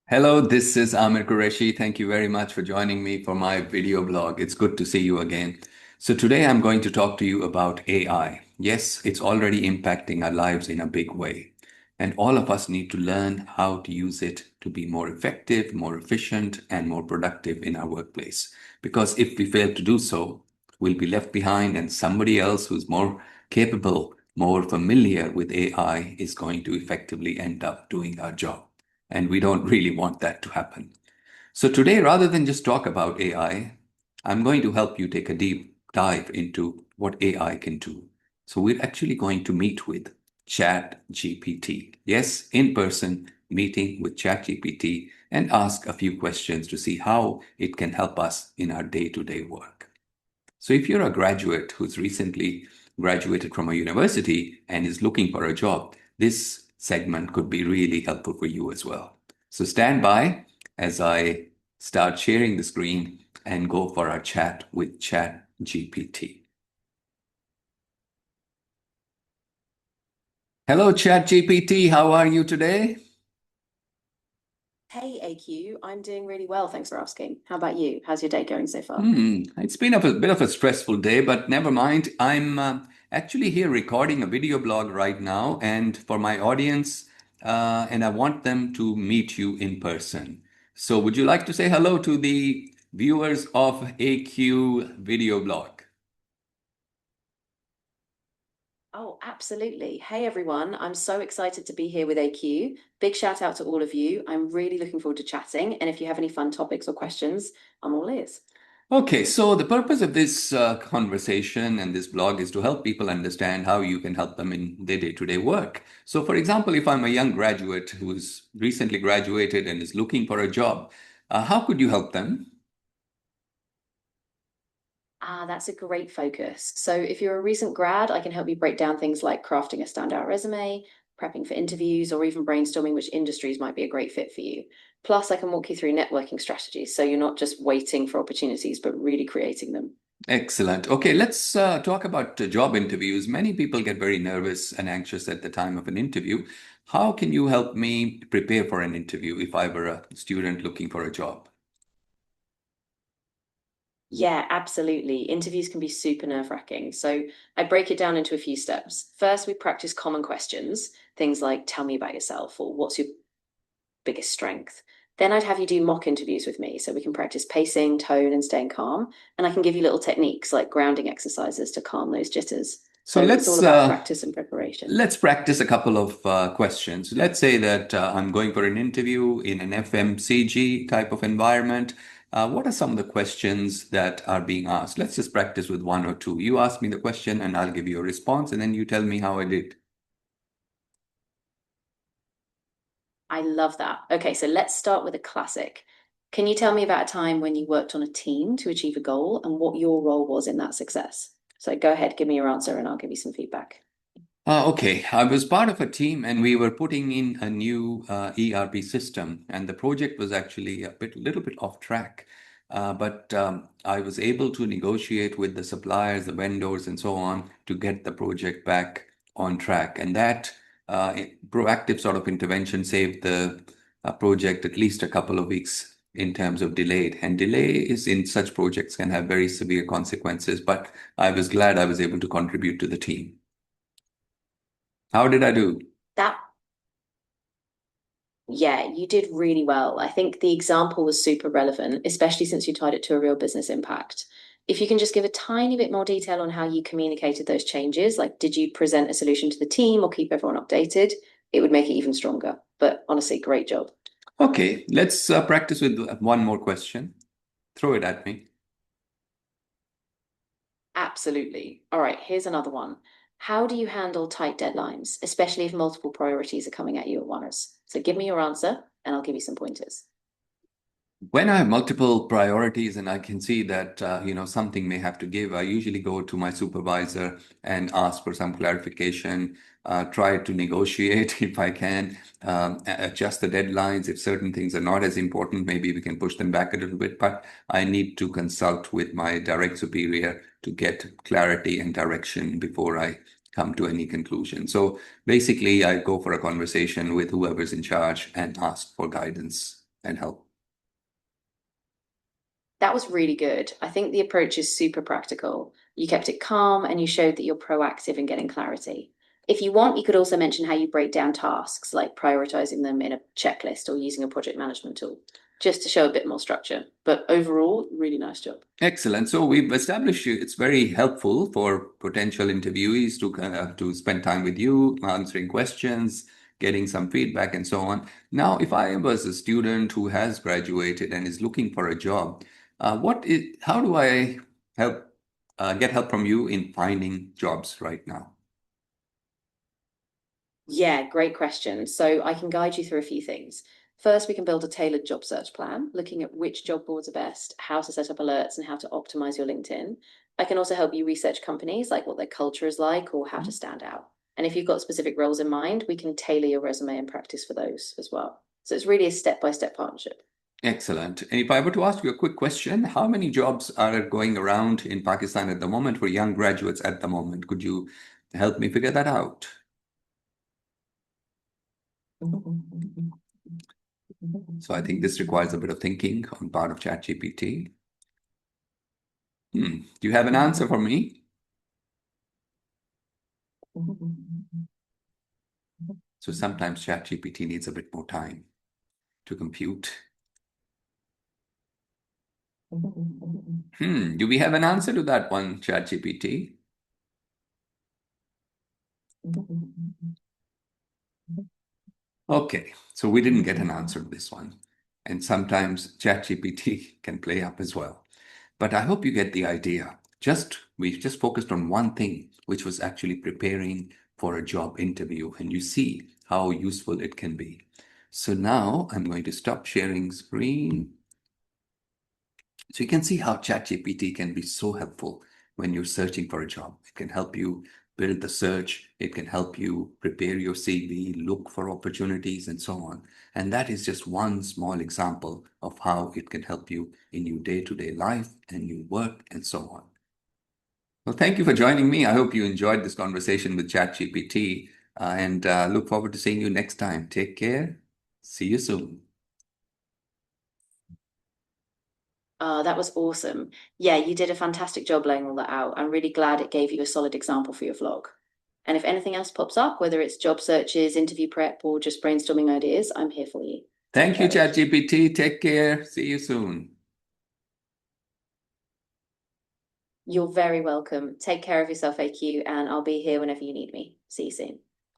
Hello, this is Amer Qureshi. Thank you very much for joining me for my video blog. It's good to see you again. So today I'm going to talk to you about AI. Yes, it's already impacting our lives in a big way. And all of us need to learn how to use it to be more effective, more efficient, and more productive in our workplace. Because if we fail to do so, we'll be left behind and somebody else who's more capable, more familiar with AI is going to effectively end up doing our job. And we don't really want that to happen. So today, rather than just talk about AI, I'm going to help you take a deep dive into what AI can do. So we're actually going to meet with ChatGPT. Yes, in person meeting with ChatGPT and ask a few questions to see how it can help us in our day-to-day work. So if you're a graduate who's recently graduated from a university and is looking for a job, this segment could be really helpful for you as well. So stand by as I start sharing the screen and go for our chat with ChatGPT. Hello, ChatGPT. How are you today? Hey AQ, I'm doing really well. Thanks for asking. How about you? How's your day going so far? It's been a bit of a stressful day, but never mind. I'm actually here recording a video blog right now, and for my audience, and I want them to meet you in person. So, would you like to say hello to the viewers of AQ video blog? Oh, absolutely. Hey everyone, I'm so excited to be here with AQ. Big shout out to all of you. I'm really looking forward to chatting. And if you have any fun topics or questions, I'm all ears. Okay, so the purpose of this conversation and this blog is to help people understand how you can help them in their day-to-day work. So, for example, if I'm a young graduate who's recently graduated and is looking for a job, how could you help them? That's a great focus. So if you're a recent grad, I can help you break down things like crafting a standout resume, prepping for interviews, or even brainstorming which industries might be a great fit for you. Plus, I can walk you through networking strategies so you're not just waiting for opportunities, but really creating them. Excellent. Okay, let's talk about job interviews. Many people get very nervous and anxious at the time of an interview. How can you help me prepare for an interview if I were a student looking for a job? Yeah, absolutely. Interviews can be super nerve-wracking. So I break it down into a few steps. First, we practice common questions, things like tell me about yourself or what's your biggest strength. Then I'd have you do mock interviews with me so we can practice pacing, tone, and staying calm. And I can give you little techniques like grounding exercises to calm those jitters. So So it's all about practice and preparation. let's practice a couple of questions. Let's say that I'm going for an interview in an FMCG type of environment. What are some of the questions that are being asked? Let's just practice with one or two. You ask me the question and I'll give you a response, and then you tell me how I did. I love that. Okay, so let's start with a classic. Can you tell me about a time when you worked on a team to achieve a goal and what your role was in that success? So go ahead, give me your answer and I'll give you some feedback. Okay, I was part of a team and we were putting in a new ERP system, and the project was actually little bit off track. But I was able to negotiate with the suppliers, the vendors, and so on to get the project back on track. And that proactive sort of intervention saved the project at least a couple of weeks in terms of delayed. And delays in such projects can have very severe consequences, but I was glad I was able to contribute to the team. How did I do? That, yeah, you did really well. I think the example was super relevant, especially since you tied it to a real business impact. If you can just give a tiny bit more detail on how you communicated those changes, like did you present a solution to the team or keep everyone updated, it would make it even stronger. But honestly, great job. Okay, let's practice with one more question. Throw it at me. Absolutely. All right, here's another one. How do you handle tight deadlines, especially if multiple priorities are coming at you at once? So give me your answer and I'll give you some pointers. When I have multiple priorities and I can see that something may have to give, I usually go to my supervisor and ask for some clarification, try to negotiate if I can, adjust the deadlines. If certain things are not as important, maybe we can push them back a little bit. But I need to consult with my direct superior to get clarity and direction before I come to any conclusion. So basically, I go for a conversation with whoever's in charge and ask for guidance and help. That was really good. I think the approach is super practical. You kept it calm and you showed that you're proactive in getting clarity. If you want, you could also mention how you break down tasks, like prioritizing them in a checklist or using a project management tool, just to show a bit more structure. But overall, really nice job. Excellent. So we've established it's very helpful for potential interviewees to spend time with you, answering questions, getting some feedback, and so on. Now, if I was a student who has graduated and is looking for a job, how do I help get help from you in finding jobs right now? Yeah, great question. So I can guide you through a few things. First, we can build a tailored job search plan, looking at which job boards are best, how to set up alerts, and how to optimize your LinkedIn. I can also help you research companies, like what their culture is like or how to stand out. And if you've got specific roles in mind, we can tailor your resume and practice for those as well. So it's really a step-by-step partnership. Excellent. And if I were to ask you a quick question, how many jobs are going around in Pakistan at the moment for young graduates at the moment? Could you help me figure that out? So I think this requires a bit of thinking on part of ChatGPT. Do you have an answer for me? So sometimes ChatGPT needs a bit more time to compute. Do we have an answer to that one, ChatGPT? Okay, so we didn't get an answer to this one. And sometimes ChatGPT can play up as well. But I hope you get the idea. We've just focused on one thing, which was actually preparing for a job interview, and you see how useful it can be. So now I'm going to stop sharing screen. So you can see how ChatGPT can be so helpful when you're searching for a job. It can help you build the search. It can help you prepare your CV, look for opportunities, and so on. And that is just one small example of how it can help you in your day-to-day life and your work and so on. Well, thank you for joining me. I hope you enjoyed this conversation with ChatGPT and look forward to seeing you next time. Take care. See you soon. That was awesome. Yeah, you did a fantastic job laying all that out. I'm really glad it gave you a solid example for your vlog. And if anything else pops up, whether it's job searches, interview prep, or just brainstorming ideas, I'm here for you. Take Thank you, care, Rick. ChatGPT. Take care. See you soon. You're very welcome. Take care of yourself, AQ, and I'll be here whenever you need me. See you soon.